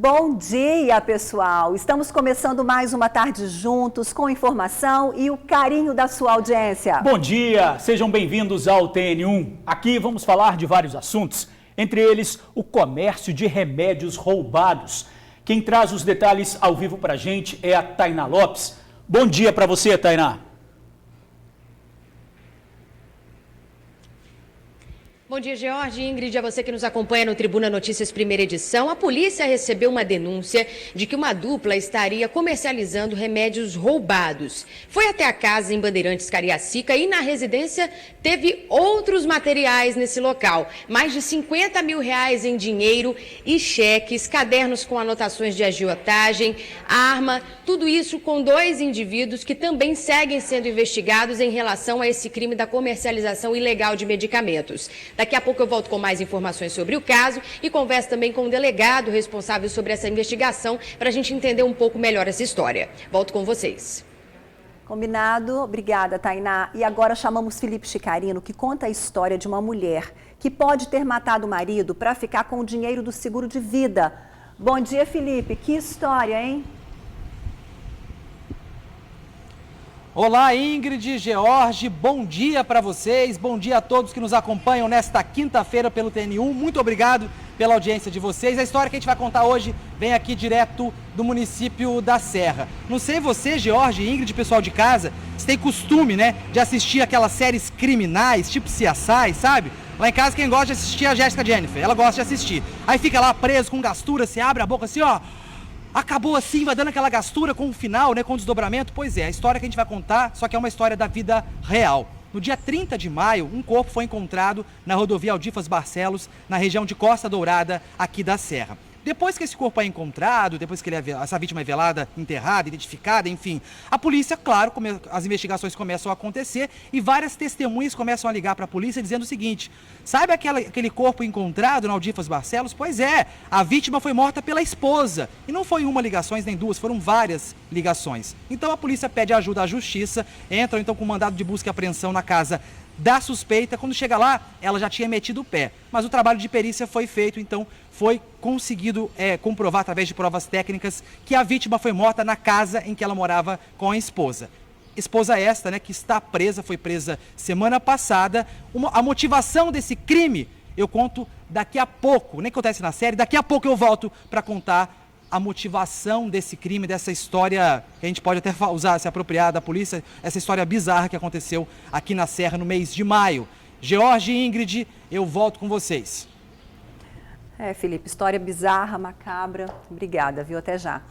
Bom dia, pessoal! Estamos começando mais uma tarde juntos, com informação e o carinho da sua audiência. Bom dia! Sejam bem-vindos ao TN1. Aqui vamos falar de vários assuntos, entre eles o comércio de remédios roubados. Quem traz os detalhes ao vivo pra gente é a Tainá Lopes. Bom dia para você, Tainá. Bom dia, George. Ingrid, a você que nos acompanha no Tribuna Notícias Primeira Edição. A polícia recebeu uma denúncia de que uma dupla estaria comercializando remédios roubados. Foi até a casa em Bandeirantes, Cariacica, e na residência teve outros materiais nesse local. Mais de R$50 mil em dinheiro e cheques, cadernos com anotações de agiotagem, arma, tudo isso com dois indivíduos que também seguem sendo investigados em relação a esse crime da comercialização ilegal de medicamentos. Daqui a pouco eu volto com mais informações sobre o caso e converso também com o delegado responsável sobre essa investigação para a gente entender um pouco melhor essa história. Volto com vocês. Combinado. Obrigada, Tainá. E agora chamamos Felipe Chicarino, que conta a história de uma mulher que pode ter matado o marido para ficar com o dinheiro do seguro de vida. Bom dia, Felipe. Que história, hein? Olá, Ingrid, George, bom dia para vocês, bom dia a todos que nos acompanham nesta quinta-feira pelo TN1, muito obrigado pela audiência de vocês. A história que a gente vai contar hoje vem aqui direto do município da Serra. Não sei você, George, Ingrid, pessoal de casa, se tem costume, né, de assistir aquelas séries criminais, tipo CSI, sabe? Lá em casa quem gosta de assistir é a Jéssica Jennifer, ela gosta de assistir. Aí fica lá preso com gastura, você abre a boca assim, ó... Acabou assim, vai dando aquela gastura com o final, né, com o desdobramento. Pois é, a história que a gente vai contar, só que é uma história da vida real. No dia 30 de maio, um corpo foi encontrado na rodovia Aldifas Barcelos, na região de Costa Dourada, aqui da Serra. Depois que esse corpo é encontrado, depois que essa vítima é velada, enterrada, identificada, enfim, a polícia, claro, as investigações começam a acontecer e várias testemunhas começam a ligar para a polícia dizendo o seguinte: sabe aquele corpo encontrado na Aldifas Barcelos? Pois é, a vítima foi morta pela esposa. E não foi uma ligação nem duas, foram várias ligações. Então a polícia pede ajuda à justiça, entram então com mandado de busca e apreensão na casa da suspeita. Quando chega lá, ela já tinha metido o pé. Mas o trabalho de perícia foi feito, então foi conseguido comprovar através de provas técnicas que a vítima foi morta na casa em que ela morava com a esposa. Esposa esta, né, que está presa, foi presa semana passada. A motivação desse crime eu conto daqui a pouco, nem acontece na série, daqui a pouco eu volto para contar a motivação desse crime, dessa história que a gente pode até usar, se apropriar da polícia, essa história bizarra que aconteceu aqui na Serra no mês de maio. George e Ingrid, eu volto com vocês. Felipe, história bizarra, macabra. Obrigada, viu? Até já.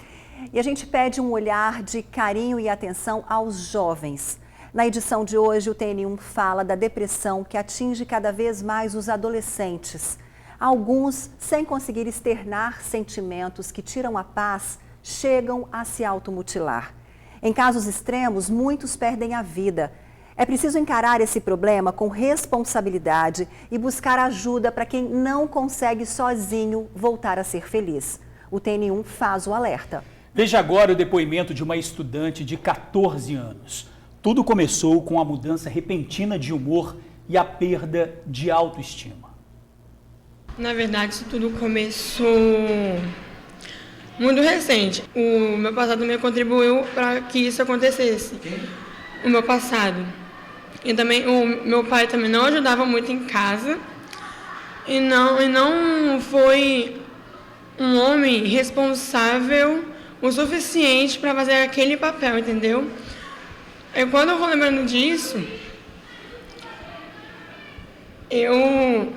E a gente pede um olhar de carinho e atenção aos jovens. Na edição de hoje, o TN1 fala da depressão que atinge cada vez mais os adolescentes. Alguns, sem conseguir externar sentimentos que tiram a paz, chegam a se automutilar. Em casos extremos, muitos perdem a vida. É preciso encarar esse problema com responsabilidade e buscar ajuda para quem não consegue sozinho voltar a ser feliz. O TN1 faz o alerta. Veja agora o depoimento de uma estudante de 14 anos. Tudo começou com a mudança repentina de humor e a perda de autoestima. Na verdade, isso tudo começou muito recente. O meu passado me contribuiu para que isso acontecesse. O meu passado. E também o meu pai também não ajudava muito em casa. E não foi um homem responsável o suficiente para fazer aquele papel, entendeu? E quando eu vou lembrando disso, eu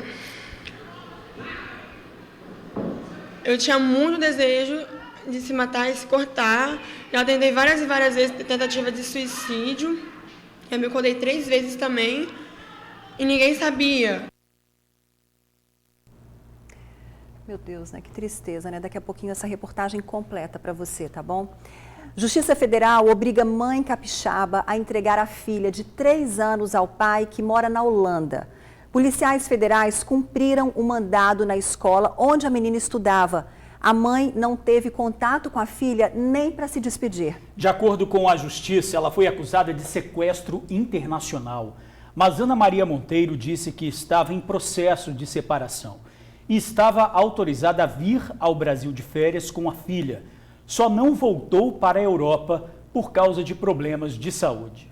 tinha muito desejo de se matar e se cortar. Já tentei várias e várias vezes tentativa de suicídio. Eu me acordei 3 vezes também e ninguém sabia. Meu Deus, né? Que tristeza, né? Daqui a pouquinho essa reportagem completa para você, tá bom? Justiça Federal obriga mãe capixaba a entregar a filha de 3 anos ao pai que mora na Holanda. Policiais federais cumpriram o mandado na escola onde a menina estudava. A mãe não teve contato com a filha nem para se despedir. De acordo com a justiça, ela foi acusada de sequestro internacional. Mas Ana Maria Monteiro disse que estava em processo de separação. e estava autorizada a vir ao Brasil de férias com a filha. Só não voltou para a Europa por causa de problemas de saúde.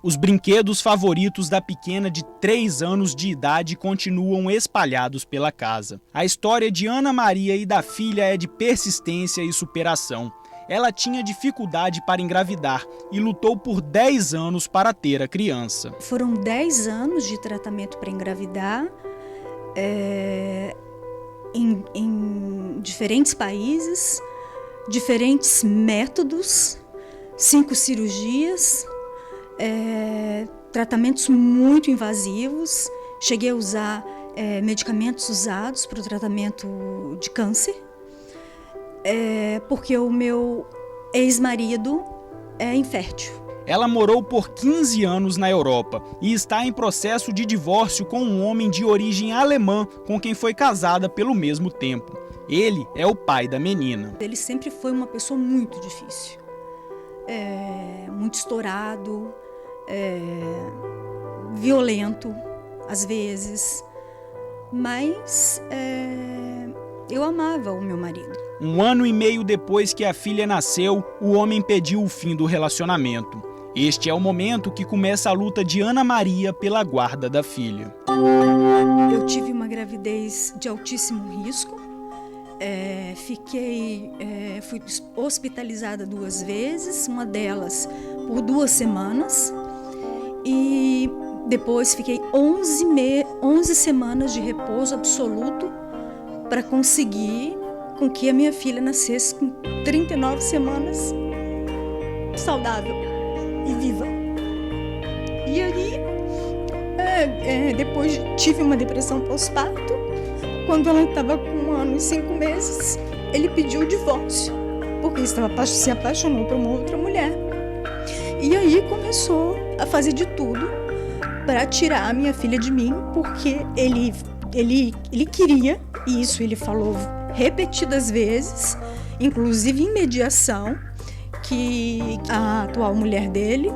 Os brinquedos favoritos da pequena de 3 anos de idade continuam espalhados pela casa. A história de Ana Maria e da filha é de persistência e superação. Ela tinha dificuldade para engravidar e lutou por 10 anos para ter a criança. Foram 10 anos de tratamento para engravidar, em diferentes países, diferentes métodos, 5 cirurgias, tratamentos muito invasivos. Cheguei a usar medicamentos usados para o tratamento de câncer, porque o meu ex-marido é infértil. Ela morou por 15 anos na Europa e está em processo de divórcio com um homem de origem alemã com quem foi casada pelo mesmo tempo. Ele é o pai da menina. Ele sempre foi uma pessoa muito difícil, muito estourado, violento às vezes, mas eu amava o meu marido. 1 ano e meio depois que a filha nasceu, o homem pediu o fim do relacionamento. Este é o momento que começa a luta de Ana Maria pela guarda da filha. Eu tive uma gravidez de altíssimo risco. Fui hospitalizada 2 vezes, uma delas por 2 semanas. E depois fiquei 11 semanas de repouso absoluto para conseguir com que a minha filha nascesse com 39 semanas, saudável e viva. E aí, depois tive uma depressão pós-parto. Quando ela estava com 1 ano e 5 meses, ele pediu o divórcio, porque se apaixonou por uma outra mulher. E aí começou a fazer de tudo para tirar a minha filha de mim, porque ele queria, e isso ele falou repetidas vezes, inclusive em mediação, que a atual mulher dele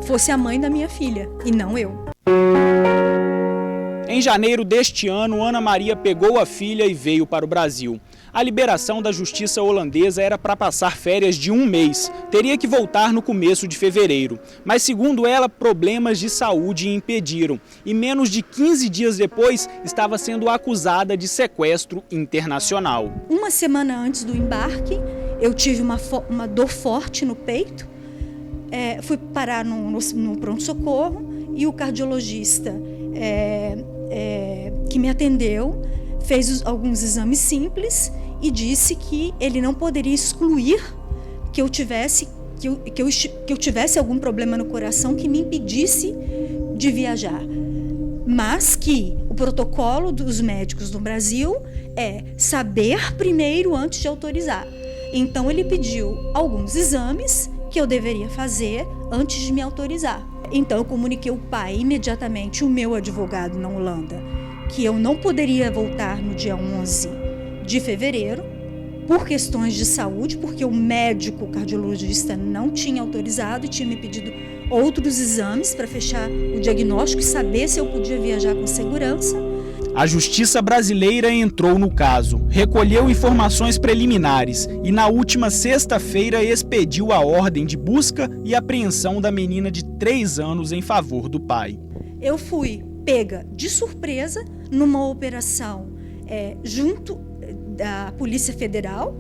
fosse a mãe da minha filha e não eu. Em janeiro deste ano, Ana Maria pegou a filha e veio para o Brasil. A liberação da justiça holandesa era para passar férias de 1 mês. Teria que voltar no começo de fevereiro. Mas, segundo ela, problemas de saúde impediram. E menos de 15 dias depois, estava sendo acusada de sequestro internacional. 1 semana antes do embarque, eu tive uma dor forte no peito. Fui parar no pronto-socorro e o cardiologista que me atendeu fez alguns exames simples e disse que ele não poderia excluir que eu tivesse algum problema no coração que me impedisse de viajar, mas que o protocolo dos médicos no Brasil é saber primeiro antes de autorizar. Então ele pediu alguns exames que eu deveria fazer antes de me autorizar. Então eu comuniquei ao pai imediatamente, o meu advogado na Holanda, que eu não poderia voltar no dia 11 de fevereiro por questões de saúde, porque o médico cardiologista não tinha autorizado e tinha me pedido outros exames para fechar o diagnóstico e saber se eu podia viajar com segurança. A Justiça brasileira entrou no caso, recolheu informações preliminares e na última sexta-feira expediu a ordem de busca e apreensão da menina de 3 anos em favor do pai. Eu fui pega de surpresa numa operação junto da Polícia Federal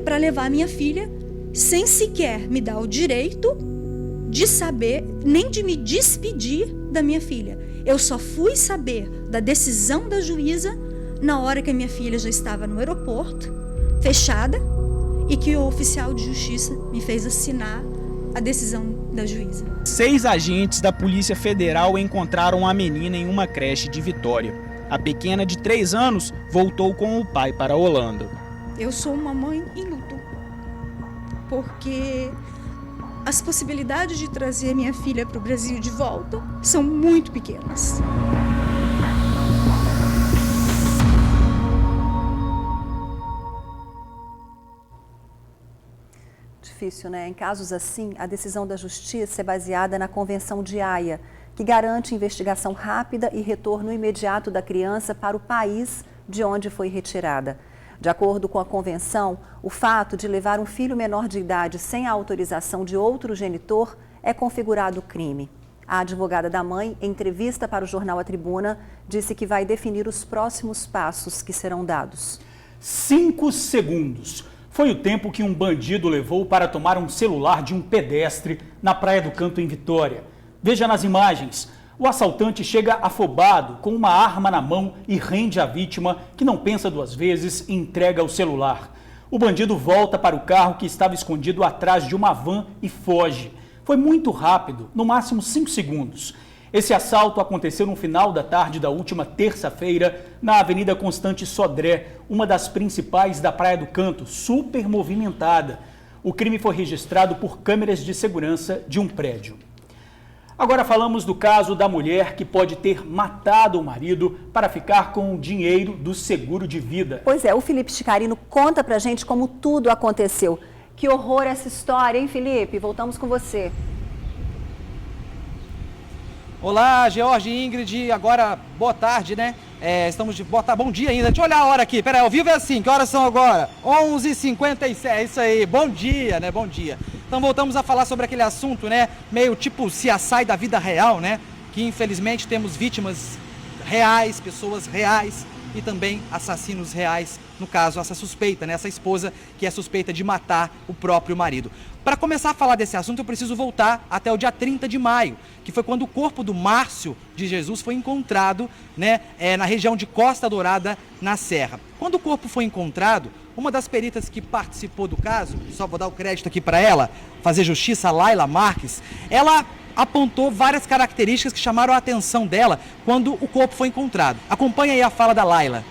para levar a minha filha, sem sequer me dar o direito de saber, nem de me despedir da minha filha. Eu só fui saber da decisão da juíza na hora que a minha filha já estava no aeroporto, fechada, e que o oficial de justiça me fez assinar a decisão da juíza. 6 agentes da Polícia Federal encontraram a menina em uma creche de Vitória. A pequena de 3 anos voltou com o pai para a Holanda. Eu sou uma mãe em luto, porque as possibilidades de trazer minha filha para o Brasil de volta são muito pequenas. difícil, né? Em casos assim, a decisão da justiça é baseada na Convenção de Haia, que garante investigação rápida e retorno imediato da criança para o país de onde foi retirada. De acordo com a convenção, o fato de levar um filho menor de idade sem a autorização de outro genitor é configurado crime. A advogada da mãe, em entrevista para o jornal A Tribuna, disse que vai definir os próximos passos que serão dados. 5 segundos. Foi o tempo que um bandido levou para tomar um celular de um pedestre na Praia do Canto, em Vitória. Veja nas imagens. O assaltante chega afobado, com uma arma na mão e rende a vítima, que não pensa duas vezes e entrega o celular. O bandido volta para o carro que estava escondido atrás de uma van e foge. Foi muito rápido, no máximo 5 segundos. Esse assalto aconteceu no final da tarde da última terça-feira, na Avenida Constante Sodré, uma das principais da Praia do Canto, super movimentada. O crime foi registrado por câmeras de segurança de um prédio. Agora falamos do caso da mulher que pode ter matado o marido para ficar com o dinheiro do seguro de vida. Pois é, o Felipe Chicarino conta pra gente como tudo aconteceu. Que horror essa história, hein, Felipe? Voltamos com você. Olá, George e Ingrid, agora boa tarde, né? Estamos de bom dia ainda, deixa eu olhar a hora aqui, peraí, ao vivo é assim, que horas são agora? 11h57, é isso aí, bom dia, né, bom dia. Então voltamos a falar sobre aquele assunto, né, meio tipo CSI da vida real, né, que infelizmente temos vítimas reais, pessoas reais e também assassinos reais, no caso essa suspeita, né, essa esposa que é suspeita de matar o próprio marido. Para começar a falar desse assunto, eu preciso voltar até o dia 30 de maio, que foi quando o corpo do Márcio de Jesus foi encontrado, né, na região de Costa Dourada, na Serra. Quando o corpo foi encontrado, uma das peritas que participou do caso, só vou dar o crédito aqui para ela, fazer justiça, a Laila Marques, ela apontou várias características que chamaram a atenção dela quando o corpo foi encontrado. Acompanha aí a fala da Laila.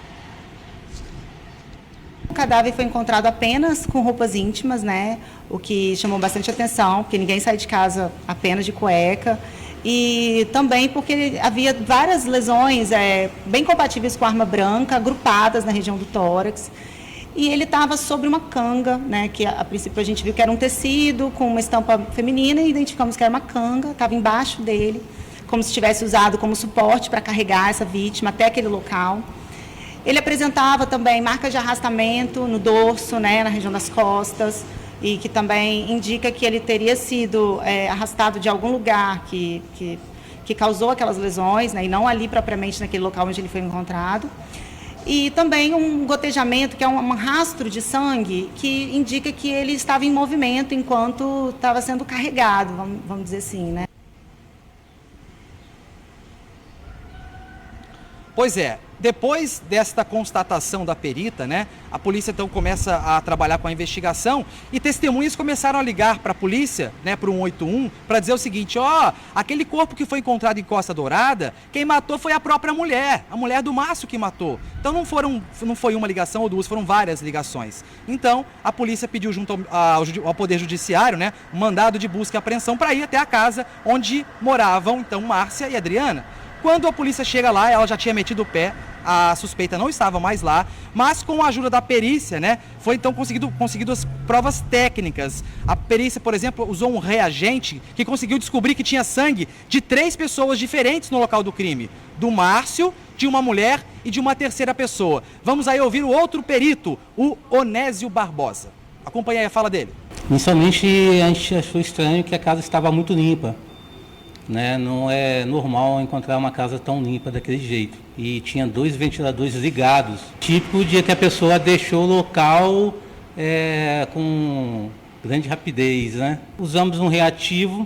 O cadáver foi encontrado apenas com roupas íntimas, né? O que chamou bastante atenção, porque ninguém sai de casa apenas de cueca. E também porque havia várias lesões bem compatíveis com a arma branca, agrupadas na região do tórax. E ele estava sobre uma canga, né? Que a princípio a gente viu que era um tecido com uma estampa feminina e identificamos que era uma canga, estava embaixo dele, como se tivesse usado como suporte para carregar essa vítima até aquele local. Ele apresentava também marcas de arrastamento no dorso, né, na região das costas, e que também indica que ele teria sido arrastado de algum lugar que causou aquelas lesões, né, e não ali propriamente naquele local onde ele foi encontrado. E também um gotejamento, que é um rastro de sangue, que indica que ele estava em movimento enquanto estava sendo carregado, vamos dizer assim, né? Pois é, depois desta constatação da perita, né, a polícia então começa a trabalhar com a investigação e testemunhas começaram a ligar para a polícia, né, para o 181, para dizer o seguinte: aquele corpo que foi encontrado em Costa Dourada, quem matou foi a própria mulher, a mulher do Márcio que matou. Então não foi uma ligação ou duas, foram várias ligações. Então a polícia pediu junto ao Poder Judiciário, né, um mandado de busca e apreensão para ir até a casa onde moravam então Márcia e Adriana. Quando a polícia chega lá, ela já tinha metido o pé, a suspeita não estava mais lá, mas com a ajuda da perícia, né, foi então conseguido as provas técnicas. A perícia, por exemplo, usou um reagente que conseguiu descobrir que tinha sangue de 3 pessoas diferentes no local do crime: do Márcio, de uma mulher e de uma terceira pessoa. Vamos aí ouvir o outro perito, o Onésio Barbosa. Acompanhe aí a fala dele. Inicialmente a gente achou estranho que a casa estava muito limpa. Né? Não é normal encontrar uma casa tão limpa daquele jeito. E tinha 2 ventiladores ligados, típico de que a pessoa deixou o local com grande rapidez, né? Usamos um reativo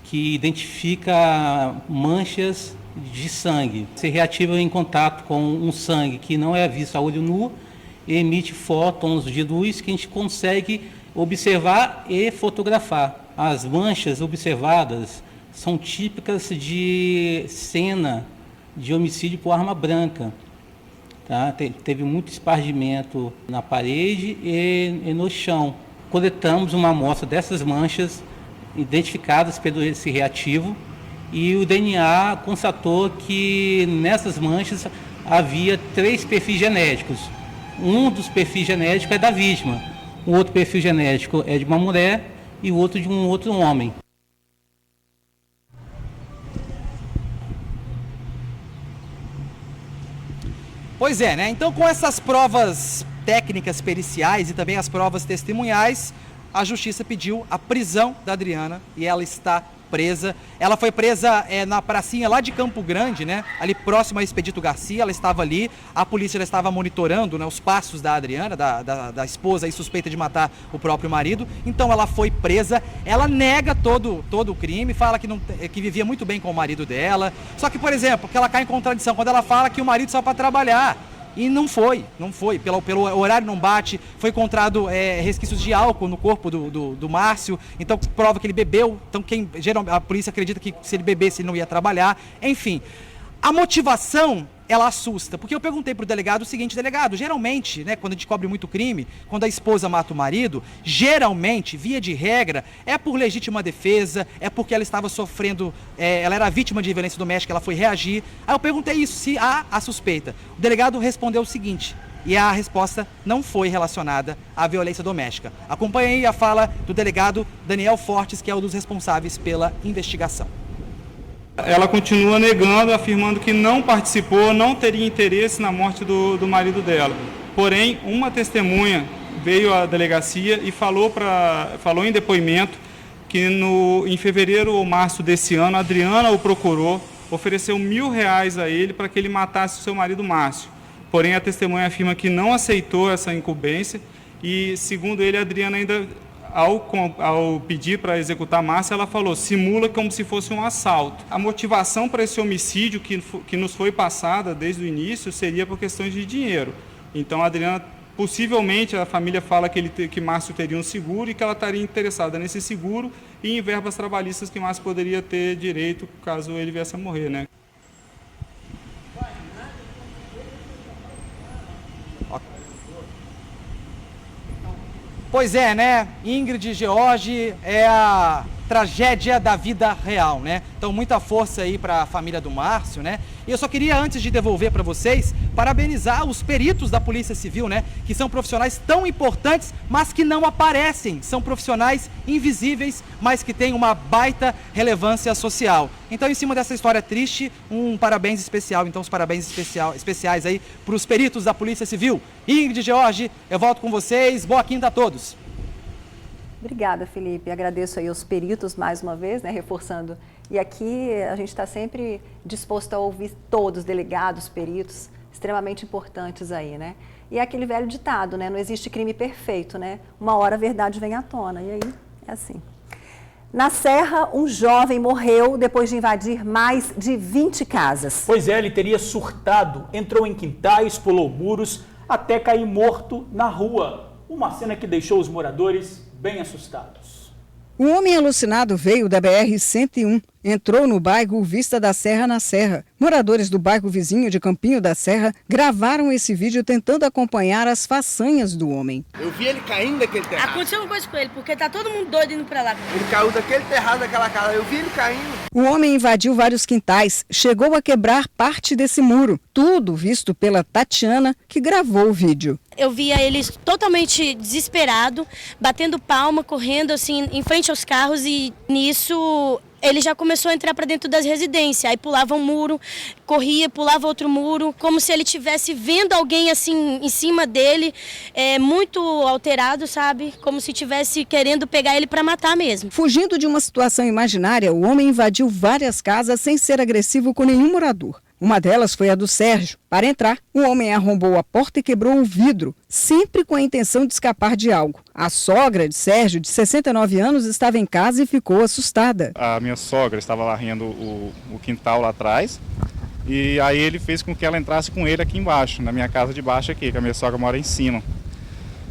que identifica manchas de sangue. Esse reativo é em contato com um sangue que não é visto a olho nu, emite fótons de luz que a gente consegue observar e fotografar. As manchas observadas são típicas de cena de homicídio por arma branca. Tá? Teve muito espargimento na parede e no chão. Coletamos uma amostra dessas manchas identificadas pelo esse reativo e o DNA constatou que nessas manchas havia 3 perfis genéticos. Um dos perfis genéticos é da vítima, o outro perfil genético é de uma mulher e o outro de um outro homem. Pois é, né? Então, com essas provas técnicas periciais e também as provas testemunhais, a justiça pediu a prisão da Adriana e ela está presa. Ela foi presa na pracinha lá de Campo Grande, né? Ali próximo a Expedito Garcia, ela estava ali. A polícia já estava monitorando, né, os passos da Adriana, da esposa aí suspeita de matar o próprio marido. Então ela foi presa. Ela nega todo o crime, fala que vivia muito bem com o marido dela. Só que, por exemplo, que ela cai em contradição quando ela fala que o marido saiu para trabalhar. E não foi, pelo horário não bate, foi encontrado resquícios de álcool no corpo do Márcio, então prova que ele bebeu, então a polícia acredita que se ele bebesse ele não ia trabalhar, enfim. A motivação, ela assusta, porque eu perguntei para o delegado o seguinte: delegado, geralmente, né, quando a gente cobre muito crime, quando a esposa mata o marido, geralmente, via de regra, é por legítima defesa, é porque ela estava sofrendo, ela era vítima de violência doméstica, ela foi reagir. Aí eu perguntei isso, se há a suspeita. O delegado respondeu o seguinte, e a resposta não foi relacionada à violência doméstica. Acompanhei a fala do delegado Daniel Fortes, que é um dos responsáveis pela investigação. Ela continua negando, afirmando que não participou, não teria interesse na morte do marido dela. Porém, uma testemunha veio à delegacia e falou em depoimento que em fevereiro ou março desse ano, a Adriana o procurou, ofereceu R$1.000 a ele para que ele matasse o seu marido Márcio. Porém, a testemunha afirma que não aceitou essa incumbência e, segundo ele, a Adriana ainda, ao pedir para executar Márcia, ela falou, simula como se fosse um assalto. A motivação para esse homicídio que nos foi passada desde o início seria por questões de dinheiro. Então, a Adriana, possivelmente, a família fala que Márcio teria um seguro e que ela estaria interessada nesse seguro e em verbas trabalhistas que Márcio poderia ter direito caso ele viesse a morrer, né? Pois é, né? Ingrid e George é a tragédia da vida real, né? Então, muita força aí para a família do Márcio, né? E eu só queria, antes de devolver para vocês, parabenizar os peritos da Polícia Civil, né? Que são profissionais tão importantes, mas que não aparecem. São profissionais invisíveis, mas que têm uma baita relevância social. Então, em cima dessa história triste, um parabéns especial. Então, os parabéns especiais aí para os peritos da Polícia Civil. Ingrid e George, eu volto com vocês. Boa quinta a todos. Obrigada, Felipe. Agradeço aí aos peritos mais uma vez, né, reforçando. E aqui a gente está sempre disposto a ouvir todos, delegados, peritos, extremamente importantes aí, né? E é aquele velho ditado, né? Não existe crime perfeito, né? Uma hora a verdade vem à tona, e aí é assim. Na Serra, um jovem morreu depois de invadir mais de 20 casas. Pois é, ele teria surtado, entrou em quintais, pulou muros, até cair morto na rua. Uma cena que deixou os moradores bem assustados. O homem alucinado veio da BR-101, entrou no bairro Vista da Serra, na Serra. Moradores do bairro vizinho de Campinho da Serra gravaram esse vídeo tentando acompanhar as façanhas do homem. Eu vi ele caindo daquele terraço. Aconteceu uma coisa com ele, porque tá todo mundo doido indo pra lá. Ele caiu daquele terraço daquela casa, eu vi ele caindo. O homem invadiu vários quintais, chegou a quebrar parte desse muro. Tudo visto pela Tatiana, que gravou o vídeo. Eu via ele totalmente desesperado, batendo palma, correndo assim em frente aos carros e nisso ele já começou a entrar para dentro das residências. Aí pulava um muro, corria, pulava outro muro, como se ele estivesse vendo alguém assim em cima dele, muito alterado, sabe? Como se estivesse querendo pegar ele para matar mesmo. Fugindo de uma situação imaginária, o homem invadiu várias casas sem ser agressivo com nenhum morador. Uma delas foi a do Sérgio. Para entrar, o homem arrombou a porta e quebrou um vidro, sempre com a intenção de escapar de algo. A sogra de Sérgio, de 69 anos, estava em casa e ficou assustada. A minha sogra estava varrendo o quintal lá atrás e aí ele fez com que ela entrasse com ele aqui embaixo, na minha casa de baixo aqui, que a minha sogra mora em cima.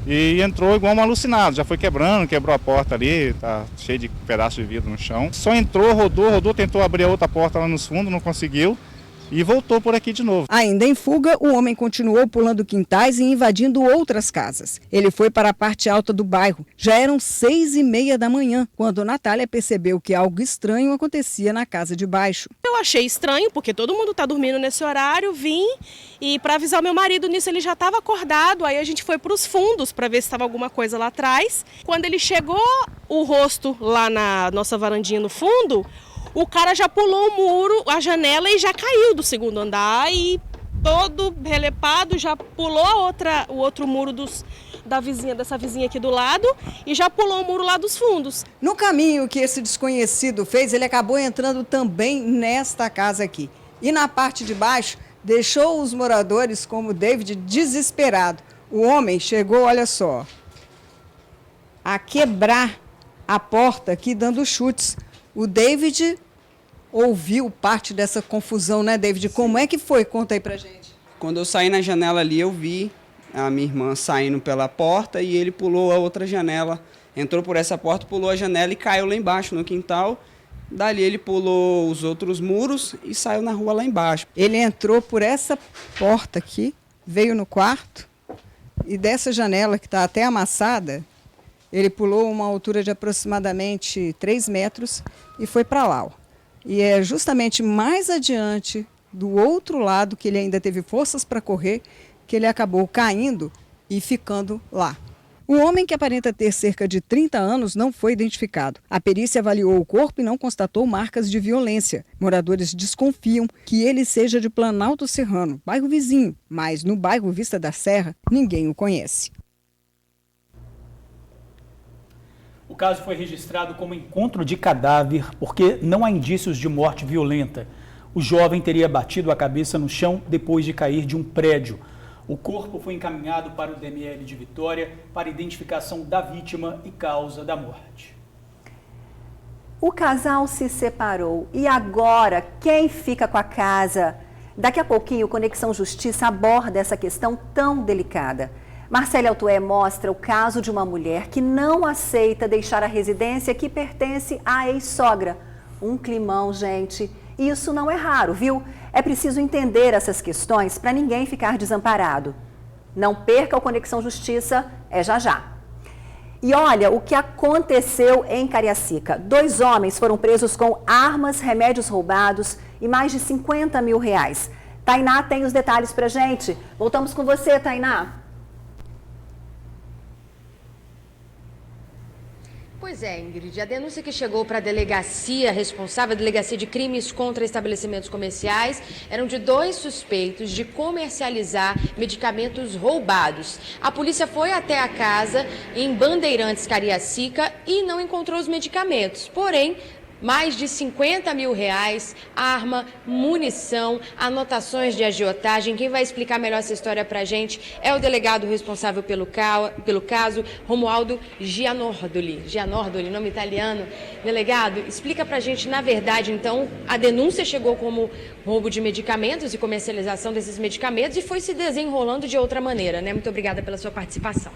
E entrou igual um alucinado, já foi quebrou a porta ali, tá cheio de pedaços de vidro no chão. Só entrou, rodou, tentou abrir a outra porta lá nos fundos, não conseguiu. e voltou por aqui de novo. Ainda em fuga, o homem continuou pulando quintais e invadindo outras casas. Ele foi para a parte alta do bairro. Já eram 6h30 da manhã, quando Natália percebeu que algo estranho acontecia na casa de baixo. Eu achei estranho, porque todo mundo está dormindo nesse horário, vim e para avisar o meu marido nisso, ele já estava acordado, aí a gente foi para os fundos para ver se estava alguma coisa lá atrás. Quando ele chegou, o rosto lá na nossa varandinha no fundo, o cara já pulou o muro, a janela e já caiu do segundo andar e todo relepado, já pulou o outro muro dessa vizinha aqui do lado e já pulou o muro lá dos fundos. No caminho que esse desconhecido fez, ele acabou entrando também nesta casa aqui. E na parte de baixo, deixou os moradores como David desesperado. O homem chegou, olha só, a quebrar a porta aqui dando chutes. O David ouviu parte dessa confusão, né, David? Como é que foi? Conta aí pra gente. Quando eu saí na janela ali, eu vi a minha irmã saindo pela porta e ele pulou a outra janela. Entrou por essa porta, pulou a janela e caiu lá embaixo no quintal. Dali ele pulou os outros muros e saiu na rua lá embaixo. Ele entrou por essa porta aqui, veio no quarto e dessa janela que está até amassada, ele pulou uma altura de aproximadamente 3 metros e foi para lá. Ó. E é justamente mais adiante, do outro lado, que ele ainda teve forças para correr, que ele acabou caindo e ficando lá. O homem, que aparenta ter cerca de 30 anos, não foi identificado. A perícia avaliou o corpo e não constatou marcas de violência. Moradores desconfiam que ele seja de Planalto Serrano, bairro vizinho, mas no bairro Vista da Serra, ninguém o conhece. O caso foi registrado como encontro de cadáver porque não há indícios de morte violenta. O jovem teria batido a cabeça no chão depois de cair de um prédio. O corpo foi encaminhado para o DML de Vitória para identificação da vítima e causa da morte. O casal se separou e agora quem fica com a casa? Daqui a pouquinho, Conexão Justiça aborda essa questão tão delicada. Marcele Altué mostra o caso de uma mulher que não aceita deixar a residência que pertence à ex-sogra. Um climão, gente. E isso não é raro, viu? É preciso entender essas questões para ninguém ficar desamparado. Não perca o Conexão Justiça, é já já. E olha o que aconteceu em Cariacica. 2 homens foram presos com armas, remédios roubados e mais de R$50 mil. Tainá tem os detalhes pra gente. Voltamos com você, Tainá. Pois é, Ingrid, a denúncia que chegou para a delegacia responsável, a Delegacia de Crimes contra Estabelecimentos Comerciais, eram de 2 suspeitos de comercializar medicamentos roubados. A polícia foi até a casa em Bandeirantes, Cariacica, e não encontrou os medicamentos, porém, mais de R$50 mil, arma, munição, anotações de agiotagem. Quem vai explicar melhor essa história pra gente é o delegado responsável pelo caso, Romualdo Gianordoli. Gianordoli, nome italiano. Delegado, explica pra gente, na verdade, então, a denúncia chegou como roubo de medicamentos e comercialização desses medicamentos e foi se desenrolando de outra maneira, né? Muito obrigada pela sua participação.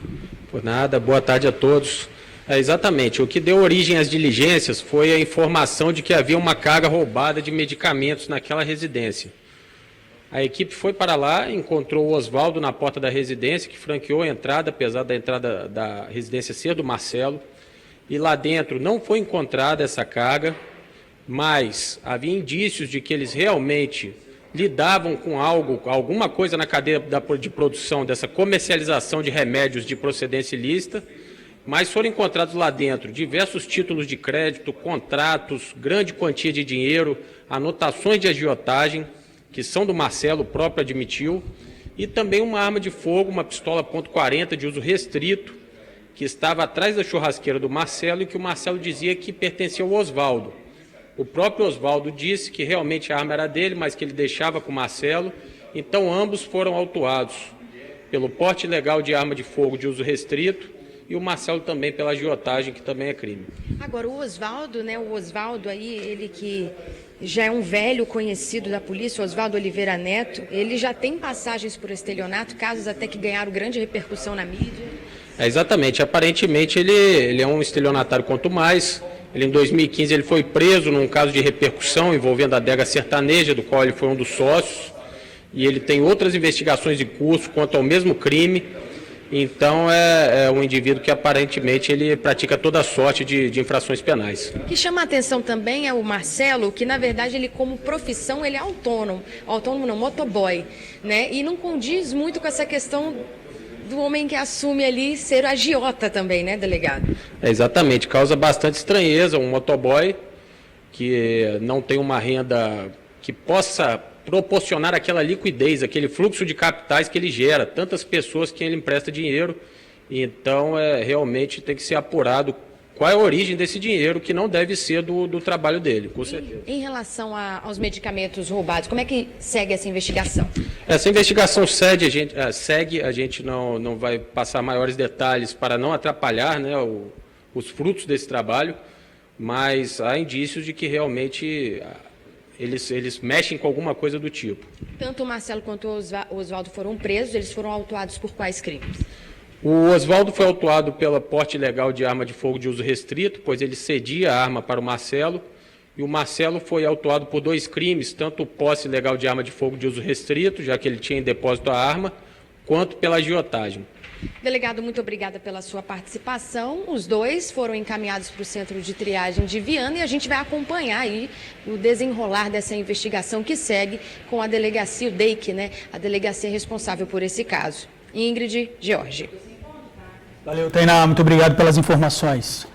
Por nada, boa tarde a todos. Exatamente, o que deu origem às diligências foi a informação de que havia uma carga roubada de medicamentos naquela residência. A equipe foi para lá, encontrou o Oswaldo na porta da residência, que franqueou a entrada, apesar da entrada da residência ser do Marcelo, e lá dentro não foi encontrada essa carga, mas havia indícios de que eles realmente lidavam com alguma coisa na cadeia de produção dessa comercialização de remédios de procedência ilícita, mas foram encontrados lá dentro diversos títulos de crédito, contratos, grande quantia de dinheiro, anotações de agiotagem, que são do Marcelo, o próprio admitiu, e também uma arma de fogo, uma pistola .40 de uso restrito, que estava atrás da churrasqueira do Marcelo e que o Marcelo dizia que pertencia ao Oswaldo. O próprio Oswaldo disse que realmente a arma era dele, mas que ele deixava com o Marcelo, então ambos foram autuados pelo porte ilegal de arma de fogo de uso restrito, e o Marcelo também pela agiotagem, que também é crime. Agora, o Oswaldo, né? O Oswaldo aí, ele que já é um velho conhecido da polícia, o Oswaldo Oliveira Neto, ele já tem passagens por estelionato, casos até que ganharam grande repercussão na mídia. Exatamente, aparentemente ele é um estelionatário quanto mais, Em 2015 ele foi preso num caso de repercussão envolvendo a adega sertaneja, do qual ele foi um dos sócios, e ele tem outras investigações em curso quanto ao mesmo crime. Então é um indivíduo que aparentemente ele pratica toda sorte de infrações penais. O que chama a atenção também é o Marcelo, que na verdade ele como profissão ele é autônomo não, motoboy, né? E não condiz muito com essa questão do homem que assume ali ser agiota também, né, delegado? Exatamente, causa bastante estranheza um motoboy que não tem uma renda que possa proporcionar aquela liquidez, aquele fluxo de capitais que ele gera, tantas pessoas que ele empresta dinheiro. Então, realmente tem que ser apurado qual é a origem desse dinheiro, que não deve ser do trabalho dele, com certeza. Em relação aos medicamentos roubados, como é que segue essa investigação? Essa investigação segue, a gente não vai passar maiores detalhes para não atrapalhar, né, os frutos desse trabalho, mas há indícios de que realmente eles mexem com alguma coisa do tipo. Tanto o Marcelo quanto o Oswaldo foram presos, eles foram autuados por quais crimes? O Oswaldo foi autuado pela porte ilegal de arma de fogo de uso restrito, pois ele cedia a arma para o Marcelo, e o Marcelo foi autuado por 2 crimes, tanto o posse ilegal de arma de fogo de uso restrito, já que ele tinha em depósito a arma, quanto pela agiotagem. Delegado, muito obrigada pela sua participação. Os 2 foram encaminhados para o centro de triagem de Viana e a gente vai acompanhar aí o desenrolar dessa investigação que segue com a delegacia, o DEIC, né? A delegacia responsável por esse caso. Ingrid George. Valeu, Tainá, muito obrigado pelas informações.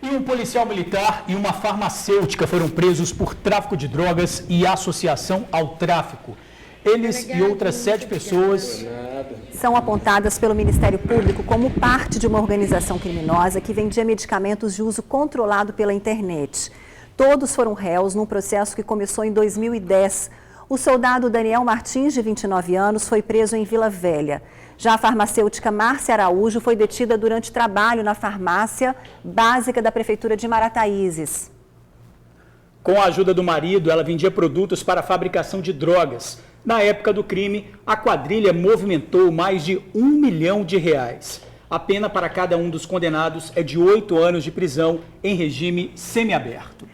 E um policial militar e uma farmacêutica foram presos por tráfico de drogas e associação ao tráfico. Eles e outras 7 pessoas são apontadas pelo Ministério Público como parte de uma organização criminosa que vendia medicamentos de uso controlado pela internet. Todos foram réus num processo que começou em 2010. O soldado Daniel Martins, de 29 anos, foi preso em Vila Velha. Já a farmacêutica Márcia Araújo foi detida durante trabalho na farmácia básica da Prefeitura de Marataízes. Com a ajuda do marido, ela vendia produtos para a fabricação de drogas. Na época do crime, a quadrilha movimentou mais de R$1 milhão. A pena para cada um dos condenados é de 8 anos de prisão em regime semiaberto.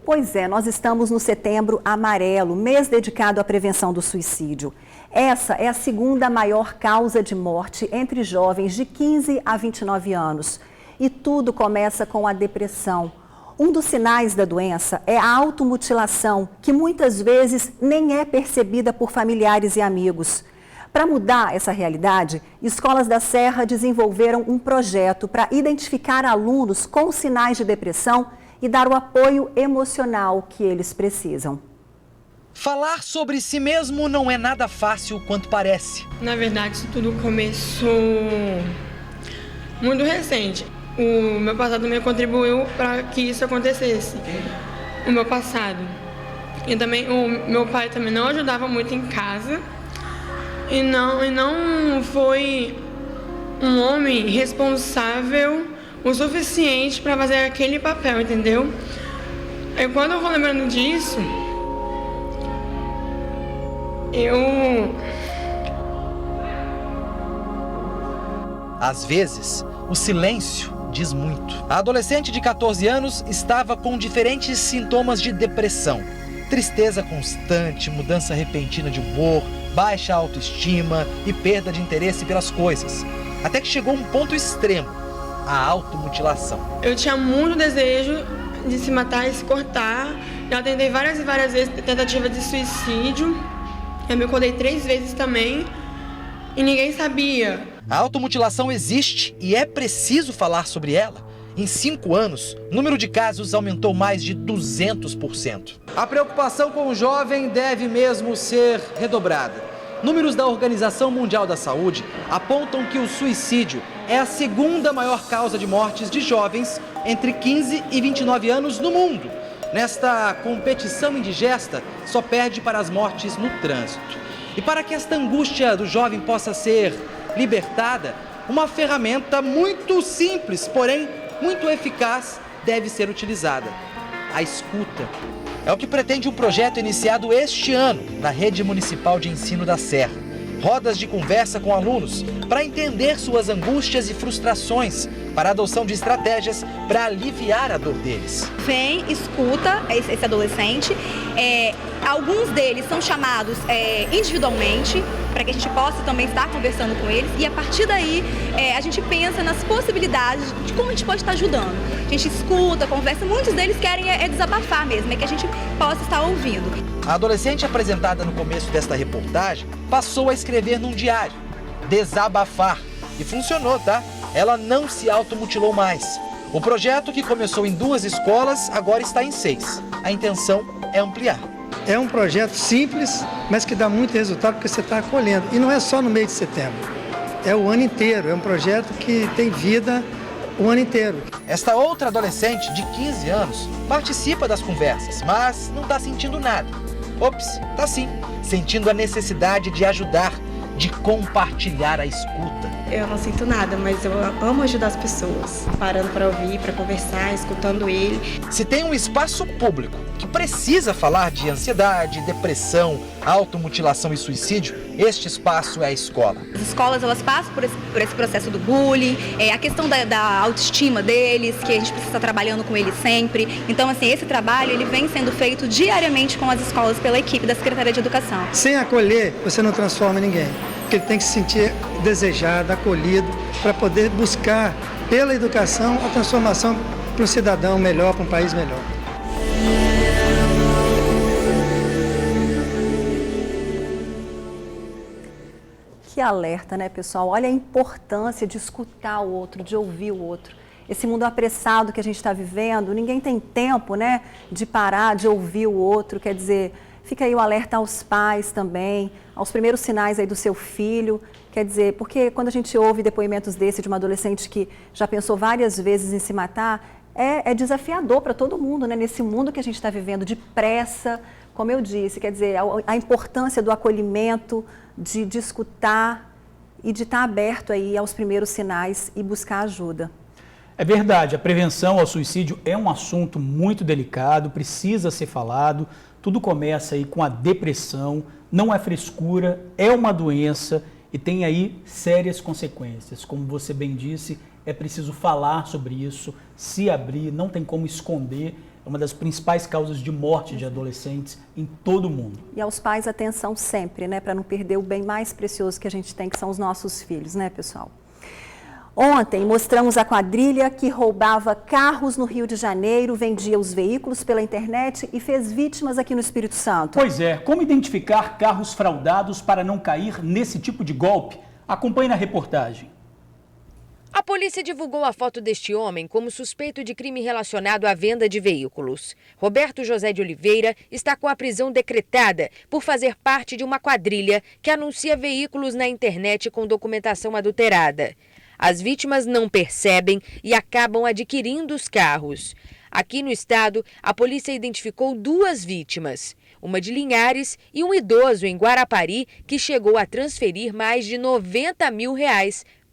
Pois é, nós estamos no Setembro Amarelo, mês dedicado à prevenção do suicídio. Essa é a segunda maior causa de morte entre jovens de 15 a 29 anos. E tudo começa com a depressão. Um dos sinais da doença é a automutilação, que muitas vezes nem é percebida por familiares e amigos. Para mudar essa realidade, escolas da Serra desenvolveram um projeto para identificar alunos com sinais de depressão e dar o apoio emocional que eles precisam. Falar sobre si mesmo não é nada fácil quanto parece. Na verdade, isso tudo começou muito recente. O meu passado também contribuiu para que isso acontecesse. O meu passado. E também o meu pai também não ajudava muito em casa. E não foi um homem responsável o suficiente para fazer aquele papel, entendeu? E quando eu vou lembrando disso, Às vezes, o silêncio diz muito. A adolescente de 14 anos estava com diferentes sintomas de depressão. Tristeza constante, mudança repentina de humor, baixa autoestima e perda de interesse pelas coisas. Até que chegou um ponto extremo, a automutilação. Eu tinha muito desejo de se matar e se cortar. Já tentei várias e várias vezes tentativa de suicídio. Eu me acordei 3 vezes também e ninguém sabia. A automutilação existe e é preciso falar sobre ela. Em 5 anos, o número de casos aumentou mais de 200%. A preocupação com o jovem deve mesmo ser redobrada. Números da Organização Mundial da Saúde apontam que o suicídio é a segunda maior causa de mortes de jovens entre 15 e 29 anos no mundo. Nesta competição indigesta, só perde para as mortes no trânsito. E para que esta angústia do jovem possa ser libertada, uma ferramenta muito simples, porém muito eficaz, deve ser utilizada: a escuta. É o que pretende um projeto iniciado este ano na Rede Municipal de Ensino da Serra. Rodas de conversa com alunos para entender suas angústias e frustrações, para a adoção de estratégias para aliviar a dor deles. Vem, escuta esse adolescente, alguns deles são chamados individualmente, para que a gente possa também estar conversando com eles, e a partir daí a gente pensa nas possibilidades de como a gente pode estar ajudando. A gente escuta, conversa, muitos deles querem desabafar mesmo, que a gente possa estar ouvindo. A adolescente apresentada no começo desta reportagem passou a escrever num diário, desabafar, e funcionou, tá? Ela não se automutilou mais. O projeto, que começou em 2 escolas, agora está em 6. A intenção é ampliar. É um projeto simples, mas que dá muito resultado porque você está acolhendo. E não é só no mês de setembro, é o ano inteiro. É um projeto que tem vida o ano inteiro. Esta outra adolescente de 15 anos participa das conversas, mas não está sentindo nada. Ops, tá sim, sentindo a necessidade de ajudar, de compartilhar a escuta. Eu não sinto nada, mas eu amo ajudar as pessoas, parando para ouvir, para conversar, escutando ele. Se tem um espaço público que precisa falar de ansiedade, depressão, automutilação e suicídio, este espaço é a escola. As escolas, elas passam por esse processo do bullying, a questão da autoestima deles, que a gente precisa estar trabalhando com eles sempre. Então, assim, esse trabalho ele vem sendo feito diariamente com as escolas pela equipe da Secretaria de Educação. Sem acolher, você não transforma ninguém. Porque ele tem que se sentir desejado, acolhido, para poder buscar, pela educação, a transformação para um cidadão melhor, para um país melhor. Que alerta, né, pessoal? Olha a importância de escutar o outro, de ouvir o outro. Esse mundo apressado que a gente está vivendo, ninguém tem tempo, né, de parar, de ouvir o outro. Quer dizer, fica aí o alerta aos pais também, aos primeiros sinais aí do seu filho. Quer dizer, porque quando a gente ouve depoimentos desse de uma adolescente que já pensou várias vezes em se matar, é desafiador para todo mundo, né? Nesse mundo que a gente está vivendo de pressa, como eu disse, quer dizer, a importância do acolhimento, de escutar e de estar aberto aí aos primeiros sinais e buscar ajuda. É verdade, a prevenção ao suicídio é um assunto muito delicado, precisa ser falado. Tudo começa aí com a depressão, não é frescura, é uma doença e tem aí sérias consequências. Como você bem disse, é preciso falar sobre isso, se abrir, não tem como esconder. É uma das principais causas de morte de adolescentes em todo o mundo. E aos pais, atenção sempre, né, para não perder o bem mais precioso que a gente tem, que são os nossos filhos, né, pessoal? Ontem mostramos a quadrilha que roubava carros no Rio de Janeiro, vendia os veículos pela internet e fez vítimas aqui no Espírito Santo. Pois é, como identificar carros fraudados para não cair nesse tipo de golpe? Acompanhe na reportagem. A polícia divulgou a foto deste homem como suspeito de crime relacionado à venda de veículos. Roberto José de Oliveira está com a prisão decretada por fazer parte de uma quadrilha que anuncia veículos na internet com documentação adulterada. As vítimas não percebem e acabam adquirindo os carros. Aqui no estado, a polícia identificou 2 vítimas, uma de Linhares e um idoso em Guarapari que chegou a transferir mais de R$90 mil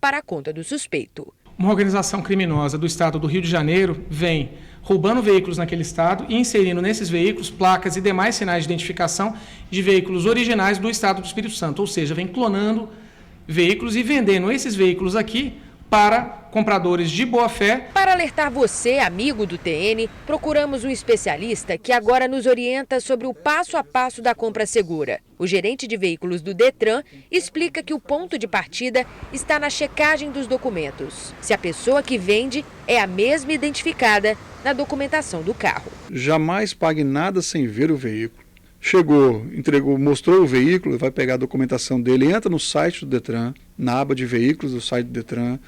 para a conta do suspeito. Uma organização criminosa do estado do Rio de Janeiro vem roubando veículos naquele estado e inserindo nesses veículos placas e demais sinais de identificação de veículos originais do estado do Espírito Santo, ou seja, vem clonando veículos e vendendo esses veículos aqui para compradores de boa fé. Para alertar você, amigo do TN, procuramos um especialista que agora nos orienta sobre o passo a passo da compra segura. O gerente de veículos do Detran explica que o ponto de partida está na checagem dos documentos. Se a pessoa que vende é a mesma identificada na documentação do carro. Jamais pague nada sem ver o veículo. Chegou, entregou, mostrou o veículo, vai pegar a documentação dele, entra no site do Detran, na aba de veículos do site do Detran,